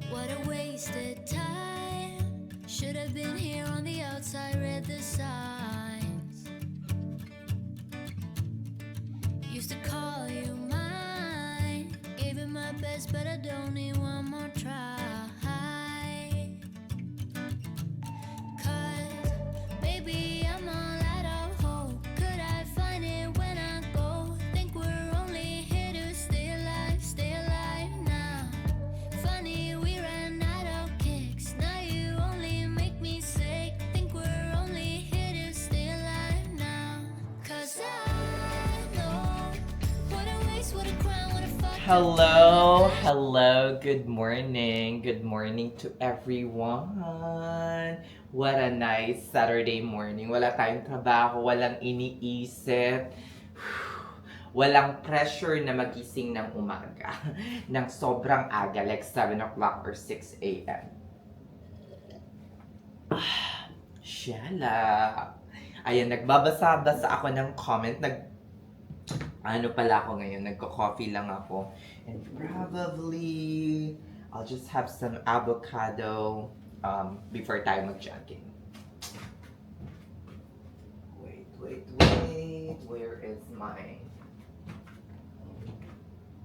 What a wasted time. Should have been here on the outside, read the signs. Used to call you mine. Gave it my best, but I don't need one more try. Cause, baby, I'm all out of hope. Could I find it when I go? Think we're only here to stay alive now. Funny, we ran out of kicks. Now you only make me sick. Think we're only here to stay alive now. Cause I know what a waste, what a crime, what a fuck. Hello, good morning to everyone. What a nice Saturday morning. Wala tayong trabaho, walang iniisip, walang pressure na magising ng umaga, ng sobrang aga, like 7 o'clock or 6 a.m. Shala. Ayan, nagbabasa-basa ako ng comment, ano pala ako ngayon, nagko-coffee lang ako. And probably, I'll just have some avocado before tayo mag-jogging. Wait. Where is my...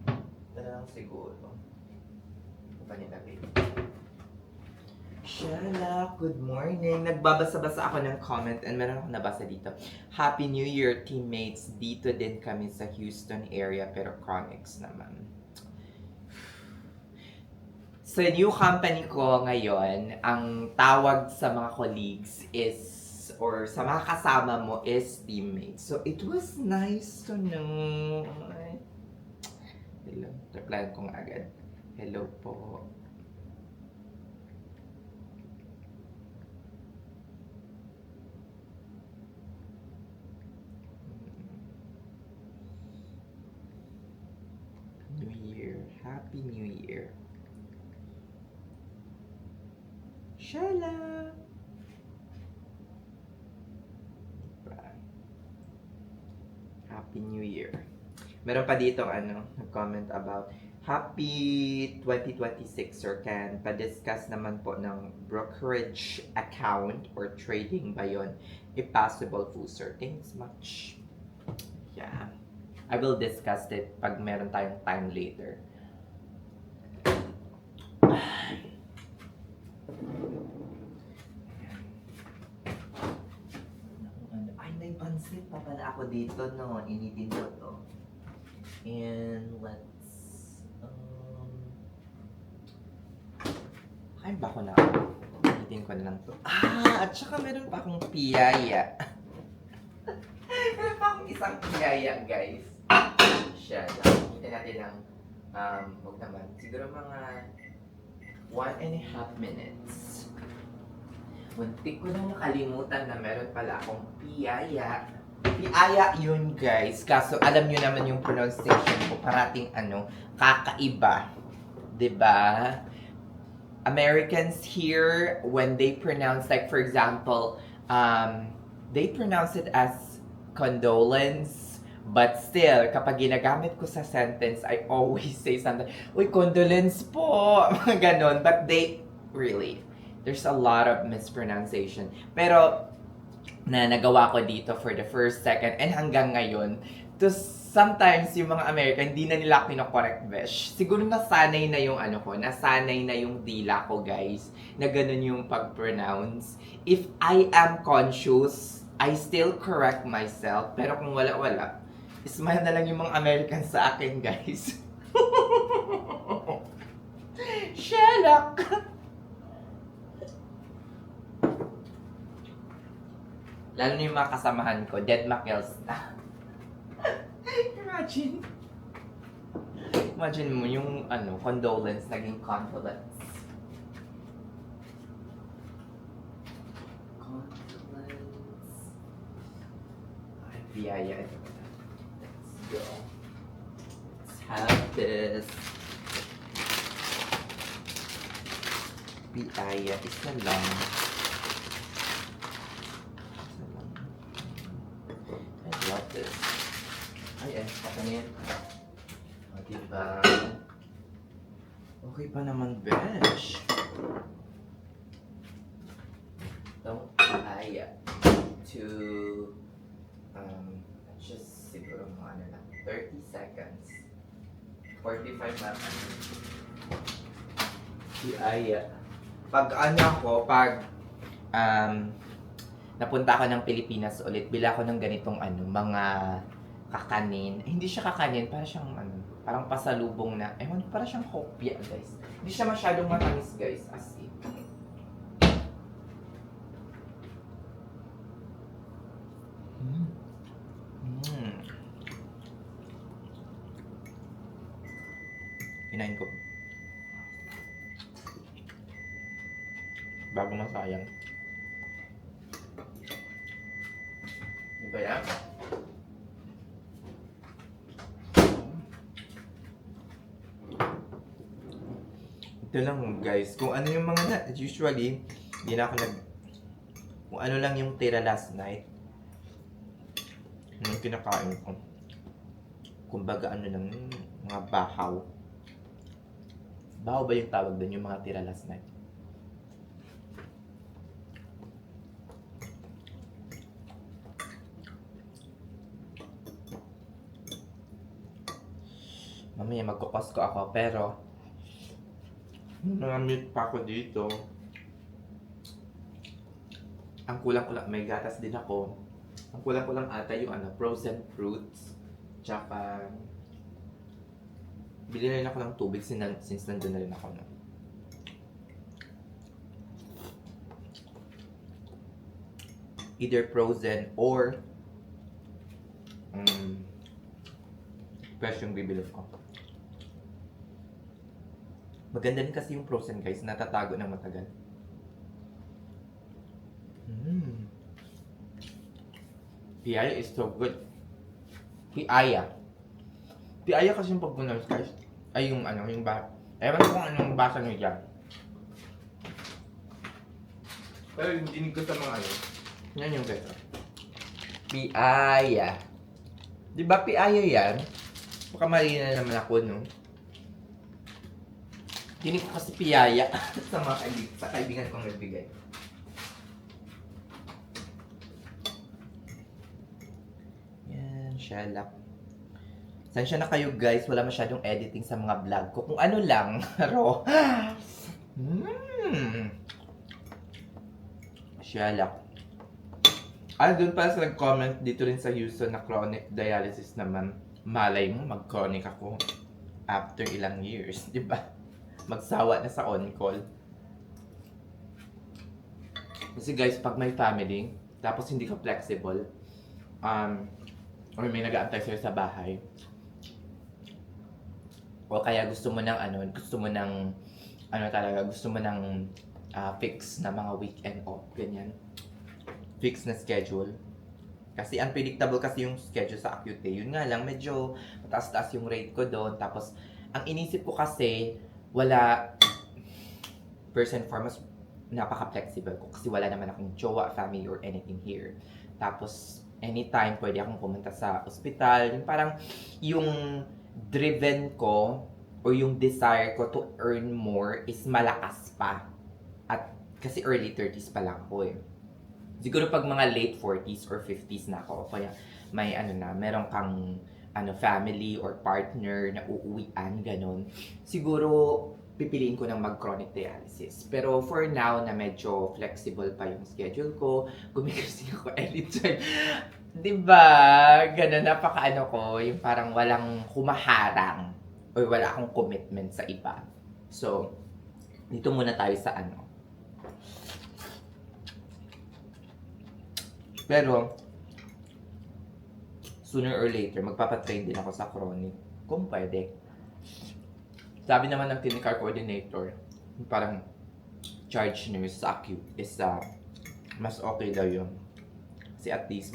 Ito na lang siguro. Ito pa nilagay. Shala, good morning. Nagbabasa-basa ako ng comment and meron ako nabasa dito. Happy New Year, teammates. Dito din kami sa Houston area pero Chronix naman. Sa new company ko ngayon, ang tawag sa mga colleagues is, or sa mga kasama mo is teammates. So it was nice to know. Hello, replyan ko nga agad. Hello po. New Year. Happy New Year. Shala! Happy New Year. Meron pa dito nag-comment about Happy 2026, Sir Ken. Pa-discuss naman po ng brokerage account or trading ba yun? If possible po, sir. Thanks much. Yeah. I will discuss it pag meron tayong time later. Ay, may pansit pa pala ako dito, no? Initin ko to. And let's... Kain ba ko na? Initin ko na lang to. At saka meron pa akong piyaya. Meron pa akong isang piyaya, guys. Siya. Initin natin ng... huwag naman. Siguro mga 1.5 minutes. Muntik ko na nakalimutan na meron pala akong piyaya. Piyaya yun, guys. Kaso alam nyo naman yung pronunciation ko. Parating kakaiba. 'Di ba? Americans here, when they pronounce, like for example, they pronounce it as condolence. But still, kapag ginagamit ko sa sentence, I always say something, uy, condolence po. Ganon. But they, really, there's a lot of mispronunciation. Pero, nagawa ko dito for the first, second, and hanggang ngayon. To sometimes, yung mga American, hindi na nila pinocorrect besh. Siguro nasanay na yung nasanay na yung dila ko, guys, na ganun yung pag-pronounce. If I am conscious, I still correct myself. Pero kung wala, smile na lang yung mga Americans sa akin, guys. Sherlock! Lalo na yung mga kasamahan ko, dead makels na. Imagine mo yung condolence, naging condolence. Ay, biyaya. Let's go. Let's have this. Biyaya, isa lang. I love this. Ay, baka na yan. O, diba? Okay pa naman, besh. Don't kaya to just siguro mga ano lang, 30 seconds. 45 na. Kaya. Pag ano ako, pag napunta ako ng Pilipinas ulit, bila ako ng ganitong ano, mga kakanin. Hindi siya kakanin, para siyang ano, parang pasalubong na, ewan, para siyang hopya, guys. Hindi siya masyadong matamis, guys, as in. Hinain ko. Bago masayang. Diba yan? Ito lang guys, kung ano yung mga usually, hindi na ako kung ano lang yung tira last night, yung kinakain ko. Kumbaga ano lang, mga bahaw. Bahaw ba yung tawag doon, yung mga tira last night? Mamaya magkukosko ako, pero namit pa ako dito. Ang kulang-kulang, may gatas din ako. Ang kulang-kulang ata yung ano, frozen fruits. Tsaka, bili na rin ako ng tubig since nandun na rin ako. No? Either frozen or fresh yung bibili ko. Maganda din kasi yung frozen guys, natatago ng matagal. Piaya is so good. Piaya. Piaya kasi yung pag-pronounce guys. Ay yung ano, yung ewan ko kung anong basa nyo dyan. Pero yung dinig ko sa mga ano, yan yung guys. Piaya. Diba piaya yan? Baka mali na naman ako, no? Dinig ko kasi piyaya sa mga kaibigan kong nagbigay. Yan, shalak. Sansya na kayo guys, wala masyadong editing sa mga vlog ko. Kung ano lang, raw. Shalak. Doon pala sa nag-comment dito rin sa Houston na chronic dialysis naman. Malay mo, mag-chronic ako after ilang years, di ba? Magsawa na sa on-call. Kasi guys, pag may family, tapos hindi ka flexible, or may nag-aantay sa'yo sa bahay, o kaya gusto mo ng fix na mga weekend off, ganyan. Fix na schedule. Kasi unpredictable kasi yung schedule sa acute. Yun nga lang, medyo mataas-taas yung rate ko doon. Tapos, ang inisip ko kasi, first and foremost, napaka-flexible ko. Kasi wala naman akong jowa, family, or anything here. Tapos, anytime, pwede akong pumunta sa ospital. Yung parang, yung driven ko, or yung desire ko to earn more is malakas pa. At, kasi early 30s pa lang ako eh. Siguro pag mga late 40s or 50s na ako, kaya may meron kang family or partner na uuwian, ganun. Siguro, pipiliin ko ng mag-chronic dialysis. Pero for now, na medyo flexible pa yung schedule ko, gumigising ako anytime. Diba? Ganun, ko, yung parang walang humaharang or wala akong commitment sa iba. So, dito muna tayo sa Pero, sooner or later, magpapatrain din ako sa chronic. Kung pwede. Sabi naman ng clinical coordinator, parang charge nurse sa acute is mas okay daw yun. Kasi at least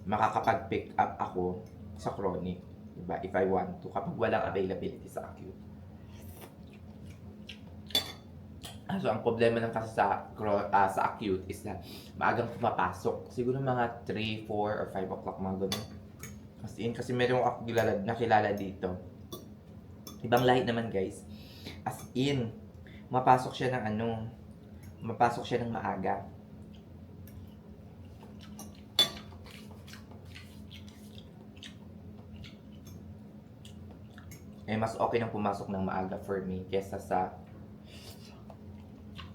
makakapag-pick up ako sa chronic. Diba? If I want to, kapag walang availability sa acute. So, ang problema ng kasi sa acute is na maagang pumapasok. Siguro mga 3, 4, or 5 o'clock mga ganun. Kasi meron ako nakilala dito. Ibang lahi naman guys. As in, mapasok siya ng mapasok siya ng maaga. Eh, mas okay nang pumasok ng maaga for me kesa sa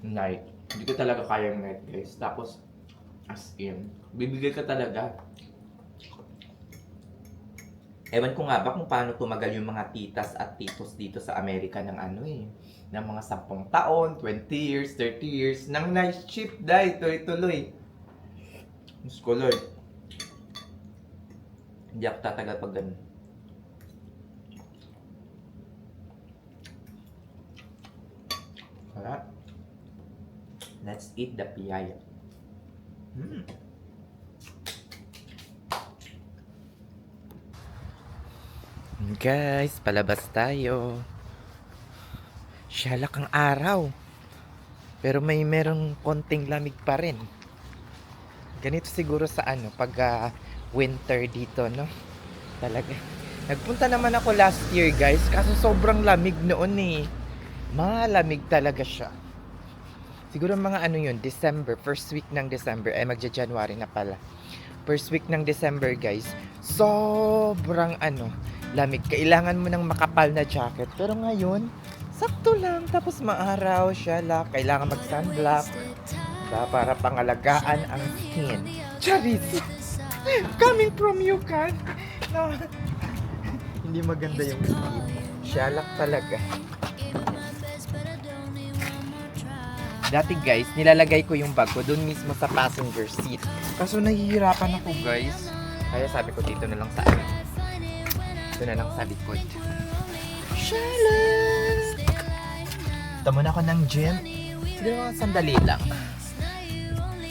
night. Hindi ko talaga kaya yung night guys. Tapos, as in, bibigay ka talaga. Ewan ko nga ba kung paano tumagal yung mga titas at titos dito sa Amerika ng ng mga 10 taon, 20 years, 30 years, ng night shift dahil tuloy-tuloy. Mas ko Lord. Hindi ako tatagal pag ganun. Alright. Let's eat the piyaya. Guys, palabas tayo. Shalak ang araw. Pero merong konting lamig pa rin. Ganito siguro sa pag winter dito, no? Talaga. Nagpunta naman ako last year, guys, kaso sobrang lamig noon eh. Malamig talaga siya. Siguro mga yun, December, first week ng December, magja-January na pala. First week ng December, guys, sobrang lamig. Kailangan mo ng makapal na jacket. Pero ngayon, sakto lang. Tapos maaraw siya lang. Kailangan mag-sunblock. Para pangalagaan ang skin. Charis! Coming from you, Kan! No. Hindi maganda yung skin. Shalak talaga. Dati guys, nilalagay ko yung bag ko doon mismo sa passenger seat. Kaso nahihirapan ako guys. Kaya sabi ko dito na lang sa Ito na lang sa likod. Shalak! Ito muna ako ng gym. Siguro mga sandali lang.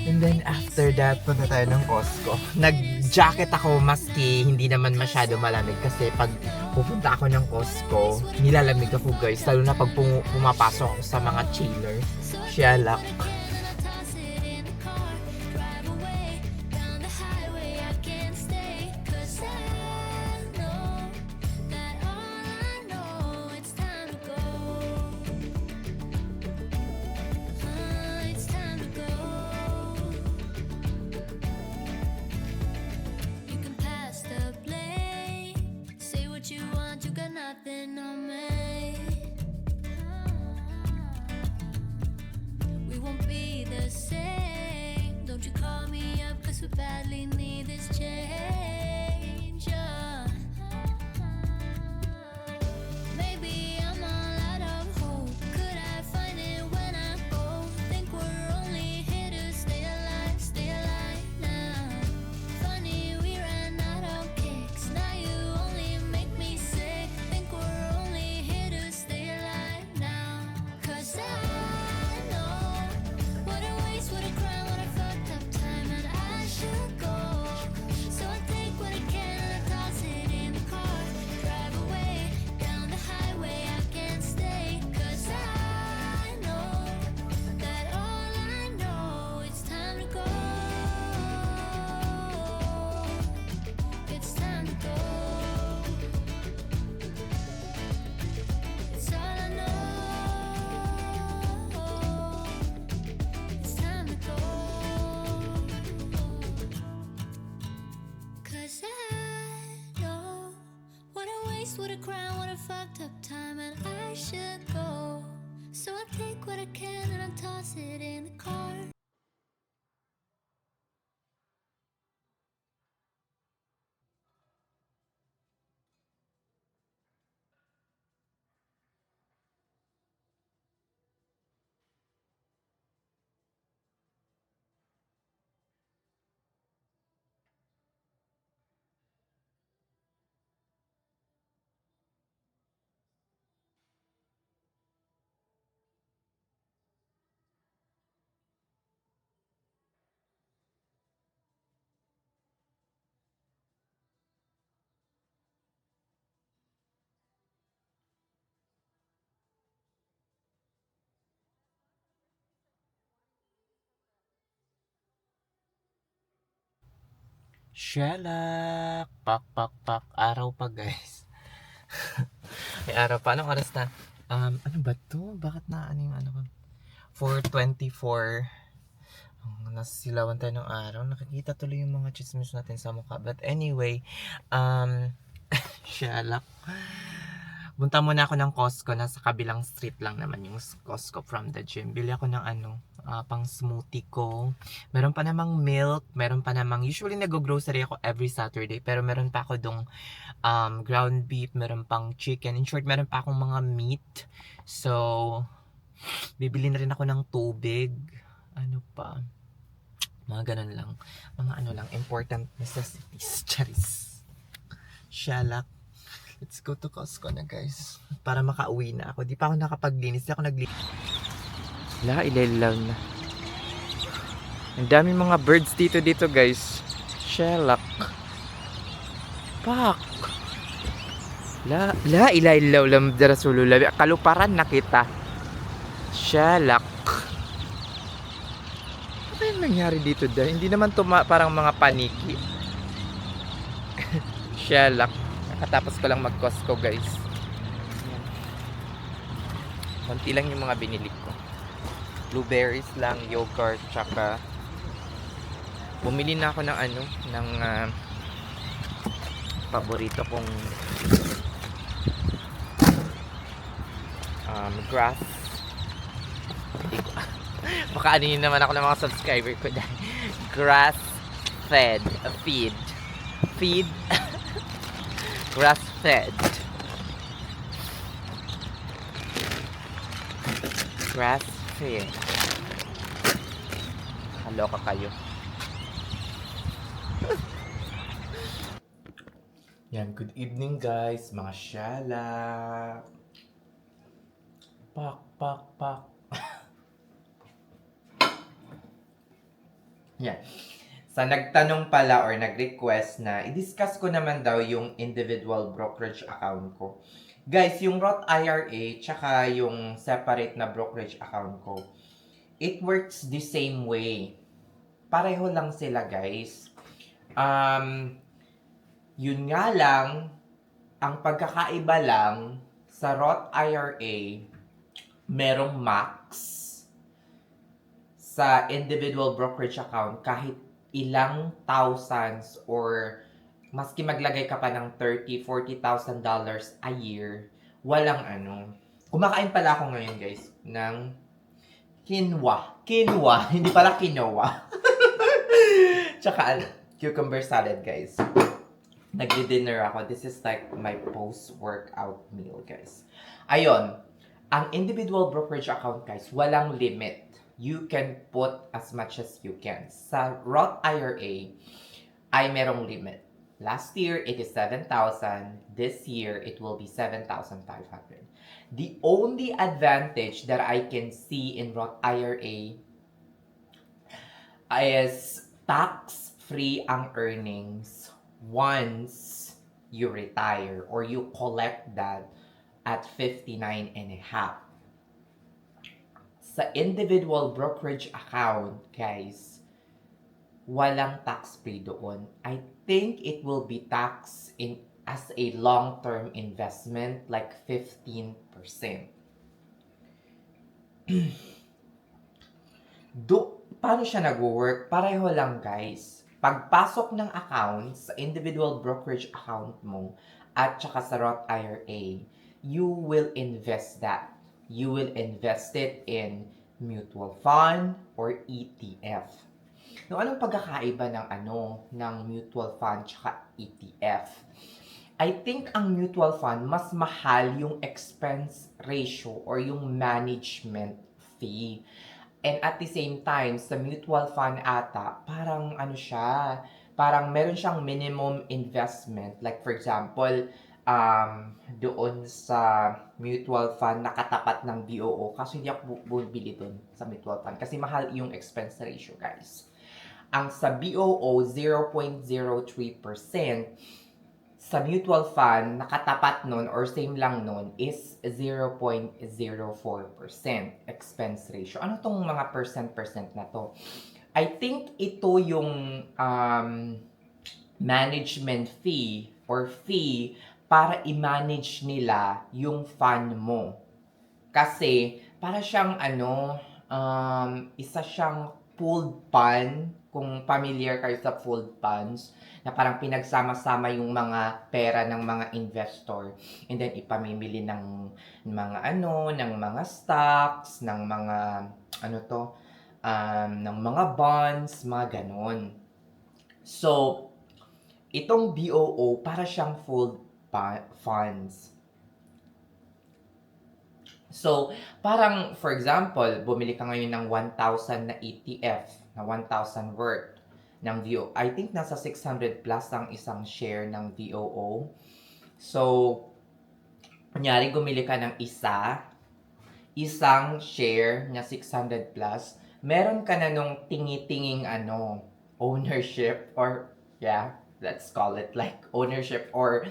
And then after that, punta tayo ng Costco. Nag-jacket ako maski hindi naman masyado malamig kasi pag pupunta ako ng Costco, nilalamig ako guys. Lalo na pag pumapasok ako sa mga chiller. Shalak. Nothing on me. We won't be the same. Don't you call me up, 'cause we badly need this change. Maybe I'm all out of hope. Could I find it when I go? Think we're only here to stay alive now. Funny, we ran out of kicks. Now you only make me sick. Think we're only here to stay alive now. 'Cause I know what a waste, what a crime, what a fucked up time, and I should go. So I take what I can and I toss it in the car. Drive away down the highway, I can't stay. 'Cause I know that all I know, it's time to go. It's time to go. It's all I know. It's time to go. 'Cause I know what a waste, what a crime, what a fucked up time, and I should go. So I take what I can and I toss it in the car. Shalak! Pak, pak, pak. Araw pa guys. May araw pa. Anong oras na? Ano ba to? Bakit na ano yung ano ko? 4:24. Nasisilawan tayo ng araw. Nakikita tuloy yung mga chismis natin sa mukha. But anyway, shalak. Punta muna ako ng Costco. Nasa kabilang street lang naman yung Costco from the gym. Bili ako ng pang smoothie ko. Meron pa namang milk. Meron pa namang, usually nag-grocery ako every Saturday. Pero meron pa ako dong ground beef. Meron pang chicken. In short, meron pa akong mga meat. So, bibili na rin ako ng tubig. Ano pa? Mga ganun lang. Mga lang, important necessities. Charis. Shalak. Let's go to Costco na, guys. Para makauwi na ako. Di pa ako nakapaglinis. Di ako naglinis. Ilailaw na. Ang dami mga birds dito, guys. Shalak. Pak. Ilailaw lang dara sululabi. Kaluparan na kita. Shalak. Ano yung nangyari dito dahil? Hindi naman to parang mga paniki. Shalak. Nakatapos ko lang mag-Costco, guys. Ayan. Konti lang yung mga binili ko. Blueberries lang, yogurt, tsaka bumili na ako ng ng paborito kong grass. Baka anin naman ako ng mga subscriber ko dahil grass fed feed grass fed kaloka kayo. Yan, good evening, guys, mga shala. Pak. Yan. Sa nagtanong pala or nag-request na i-discuss ko naman daw yung individual brokerage account ko. Guys, yung Roth IRA tsaka yung separate na brokerage account ko, it works the same way. Pareho lang sila, guys. Yun nga lang, ang pagkakaiba lang sa Roth IRA, merong max. Sa individual brokerage account, kahit ilang thousands or maski maglagay ka pa ng $30,000, $40,000 a year, walang Kumakain pala ako ngayon, guys, ng quinoa, hindi pala quinoa. Tsaka cucumber salad, guys. Nagdi-dinner ako. This is like my post-workout meal, guys. Ayun, ang individual brokerage account, guys, walang limit. You can put as much as you can. Sa Roth IRA, ay merong limit. Last year, it is 7,000. This year, it will be 7,500. The only advantage that I can see in Roth IRA is tax-free ang earnings once you retire or you collect that at 59 and a half. Sa individual brokerage account, guys, walang tax-free doon. I think it will be taxed as a long-term investment, like 15%. Paano siya nag-work? Pareho lang, guys. Pagpasok ng account sa individual brokerage account mo at saka sa Roth IRA, you will invest that. You will invest it in mutual fund or ETF. No, anong pagkakaiba ng mutual fund tsaka ETF? I think ang mutual fund, mas mahal yung expense ratio or yung management fee. And at the same time, sa mutual fund ata, parang parang meron siyang minimum investment. Like for example, doon sa mutual fund nakatapat ng BOO, kasi hindi ako bumibili doon sa mutual fund kasi mahal yung expense ratio, guys. Ang sa BOO, 0.03%, sa mutual fund nakatapat nun or same lang nun is 0.04% expense ratio. Ano tong mga percent na to? I think ito yung management fee or fee para i-manage nila yung fund mo. Kasi, para siyang isa siyang pooled fund, kung familiar kayo sa pooled funds, na parang pinagsama-sama yung mga pera ng mga investor. And then, ipamimili ng mga stocks, ng mga, ng mga bonds, mga ganon. So, itong BOO, para siyang pooled funds. So, parang, for example, bumili ka ngayon ng 1,000 na ETF, na 1,000 worth ng VOO. I think nasa 600 plus ang isang share ng VOO. So, kunyari gumili ka ng isang share na 600 plus, meron ka na nung tingi-tinging ownership or, let's call it like ownership or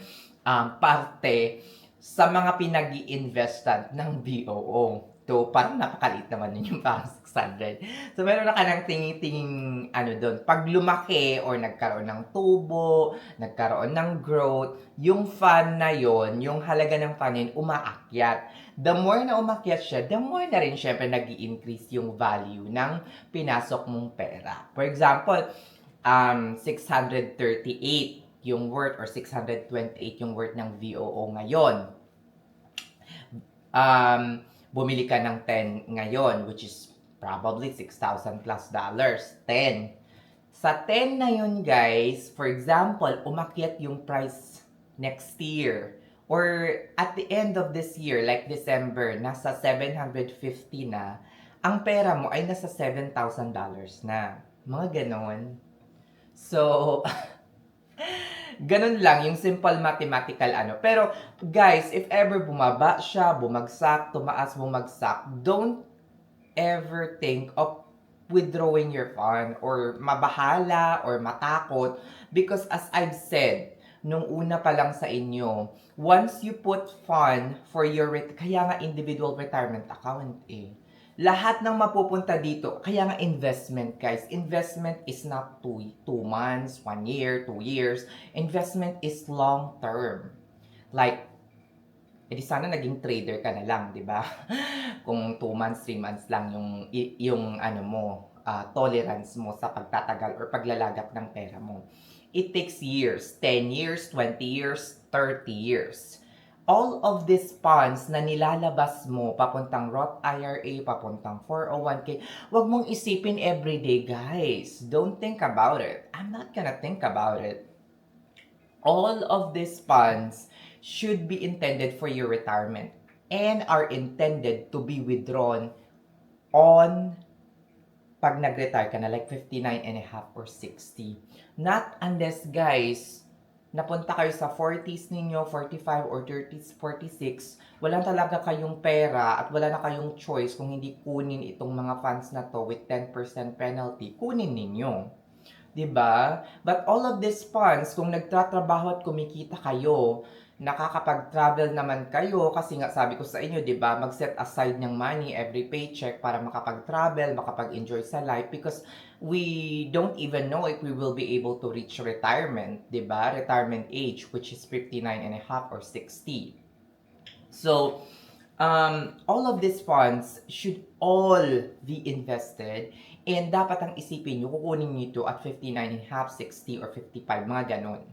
parte sa mga pinag-i-investan ng BOO. So, parang napakaliit naman yun, yung parang 600. So, meron na ka ng tingin-tingin doon. Pag lumaki or nagkaroon ng tubo, nagkaroon ng growth, yung fund na yon, yung halaga ng fund yun, umaakyat. The more na umakyat siya, the more na rin syempre nag-i-increase yung value ng pinasok mong pera. For example, 638 yung worth or 628 yung worth ng VOO ngayon. Bumili ka ng 10 ngayon, which is probably $6,000 plus dollars. 10. Sa 10 na yun, guys, for example, umakyat yung price next year or at the end of this year, like December, nasa 750 na, ang pera mo ay nasa $7,000 na. Mga ganon. So, ganun lang, yung simple mathematical Pero, guys, if ever bumaba siya, bumagsak, tumaas, bumagsak, don't ever think of withdrawing your fund or mabahala or matakot because as I've said, nung una pa lang sa inyo, once you put fund for your kaya nga individual retirement account lahat ng mapupunta dito, kaya nga investment, guys. Investment is not 2 months, 1 year, 2 years. Investment is long term. Like, edi sana naging trader ka na lang, di ba? Kung 2 months, 3 months lang yung tolerance mo sa pagtatagal or paglalagak ng pera mo. It takes years, 10 years, 20 years, 30 years. All of these funds na nilalabas mo, papuntang Roth IRA, papuntang 401k, wag mong isipin everyday, guys. Don't think about it. I'm not gonna think about it. All of these funds should be intended for your retirement and are intended to be withdrawn on pag nag-retire ka na, like 59 and a half or 60. Not unless, guys, napunta kayo sa 40s ninyo, 45 or 30s, 46, wala talaga kayong pera at wala na kayong choice kung hindi kunin itong mga funds na to with 10% penalty, kunin ninyo. 'Di ba? But all of these funds, kung nagtatrabaho at kumikita kayo, nakakapag-travel naman kayo kasi nga sabi ko sa inyo, 'di ba, mag-set aside ng money every paycheck para makapag-travel, makapag-enjoy sa life because we don't even know if we will be able to reach retirement, 'di ba? Retirement age which is 59 and a half or 60. So, all of these funds should all be invested and dapat ang isipin nyo, kukunin nyo ito at 59 and a half, 60 or 55, mga ganon.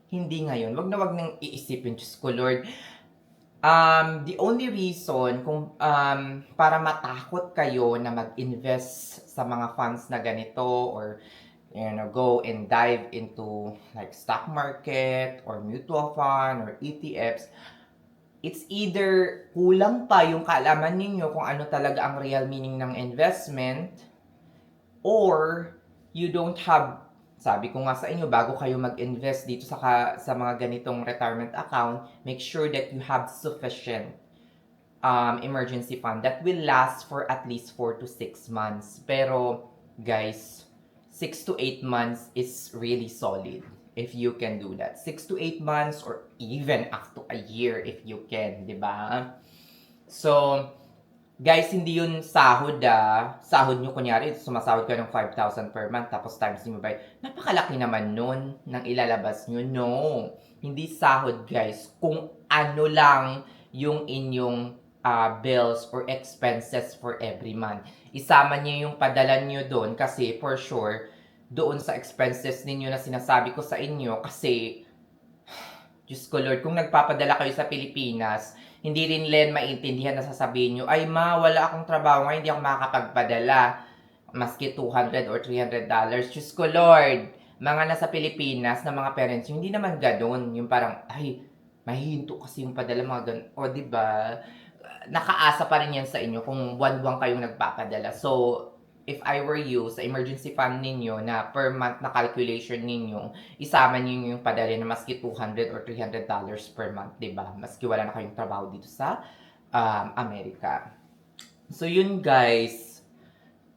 Hindi ngayon. Wag nang iisipin, Diyos ko Lord. The only reason kung para matakot kayo na mag-invest sa mga funds na ganito or go and dive into like stock market or mutual fund or ETFs, it's either kulang pa yung kaalaman ninyo kung ano talaga ang real meaning ng investment or you don't have. Sabi ko nga sa inyo, bago kayo mag-invest dito sa mga ganitong retirement account, make sure that you have sufficient emergency fund that will last for at least 4 to 6 months. Pero, guys, 6 to 8 months is really solid if you can do that. 6 to 8 months or even up to a year if you can, di ba? So, Guys, hindi yun sahod Sahod nyo, kunyari, sumasahod ka ng 5,000 per month, tapos times mo by, napakalaki naman nun ng ilalabas nyo. No, hindi sahod guys. Kung ano lang yung inyong bills or expenses for every month. Isama niyo yung padala nyo doon kasi for sure, doon sa expenses ninyo na sinasabi ko sa inyo kasi Diyos ko Lord, kung nagpapadala kayo sa Pilipinas, hindi rin Len maintindihan na sasabihin nyo, ay ma, wala akong trabaho ngayon, hindi ako makakapagpadala. Maski $200 or $300. Diyos ko Lord, mga nasa Pilipinas na mga parents, hindi naman ganun. Yung parang, ay, mahihinto kasi yung padala, mga ganun. O, diba? Nakaasa pa rin yan sa inyo kung buwan-buwan kayong nagpapadala. So, if I were you, sa emergency fund ninyo na per month na calculation ninyo, isama niyo yung padala na maski $200 or $300 per month, di ba? Maski wala na kayong trabaho dito sa Amerika. So, yun guys.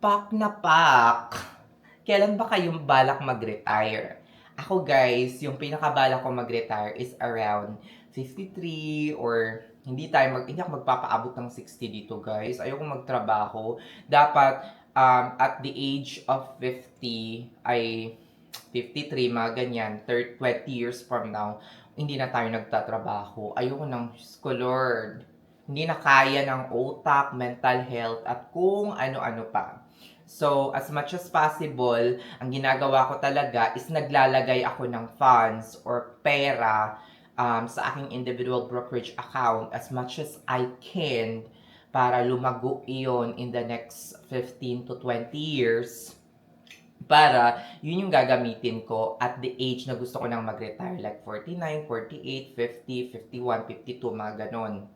Pak na pak. Kailan ba kayong balak mag-retire? Ako guys, yung pinakabalak ko mag-retire is around 53 or hindi ako magpapaabot ng 60 dito guys. Ayoko magtrabaho. Dapat at the age of 50 ay 53, mga ganyan, 20 years from now, hindi na tayo nagtatrabaho. Ayoko ng, Diyos ko Lord, hindi na kaya ng utak, mental health, at kung ano-ano pa. So, as much as possible, ang ginagawa ko talaga is naglalagay ako ng funds or pera sa aking individual brokerage account as much as I can para lumago iyon in the next 15 to 20 years para yun yung gagamitin ko at the age na gusto ko nang mag-retire, like 49, 48, 50, 51, 52, mga ganon.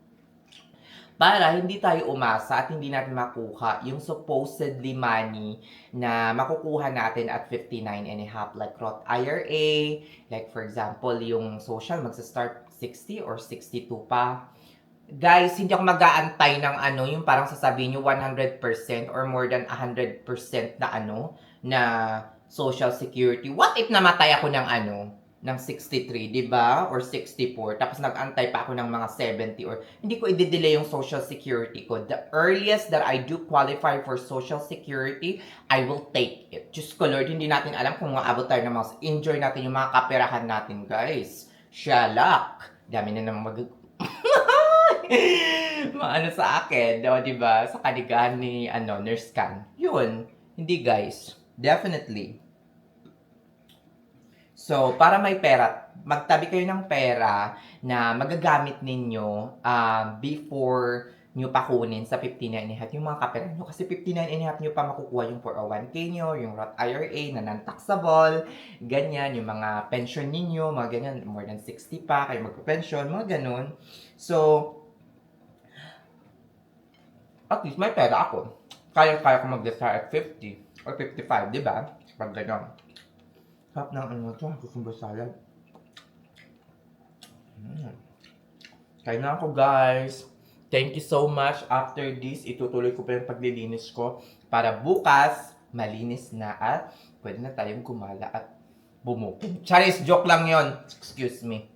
Para hindi tayo umasa at hindi natin makuha yung supposedly money na makukuha natin at 59 and a half, like Roth IRA, like for example, yung social magsa-start 60 or 62 pa. Guys, hindi ako mag-aantay ng yung parang sasabihin nyo 100% or more than 100% na na social security. What if namatay ako ng 63, di ba? Or 64, tapos nag-antay pa ako ng mga 70 or hindi ko i-delay yung social security ko. The earliest that I do qualify for social security, I will take it. Diyos ko Lord, hindi natin alam kung maabot tayo ng mga, enjoy natin yung mga kaperahan natin, guys. Shalak. Dami na naman maano sa akin, di ba? Sa kaligahan ni Nurse Can. Yun. Hindi guys. Definitely. So, para may pera, magtabi kayo ng pera na magagamit ninyo before nyo pa kunin sa 59 and a half yung mga kapera nyo. Kasi 59 and a half nyo pa makukuha yung 401k nyo, yung Roth IRA na non-taxable, ganyan, yung mga pension ninyo, mga ganyan, more than 60 pa, kayo magpa-pension, mga ganun. So, at least may pera ako. Kaya ko mag-retire at 50 or 55, di ba? Pag gano'n. Sarap ng cucumber salad. Kaya na ako, guys. Thank you so much. After this, itutuloy ko pa yung paglilinis ko para bukas, malinis na at pwede na tayong gumala at bumukid. Charis, joke lang yon. Excuse me.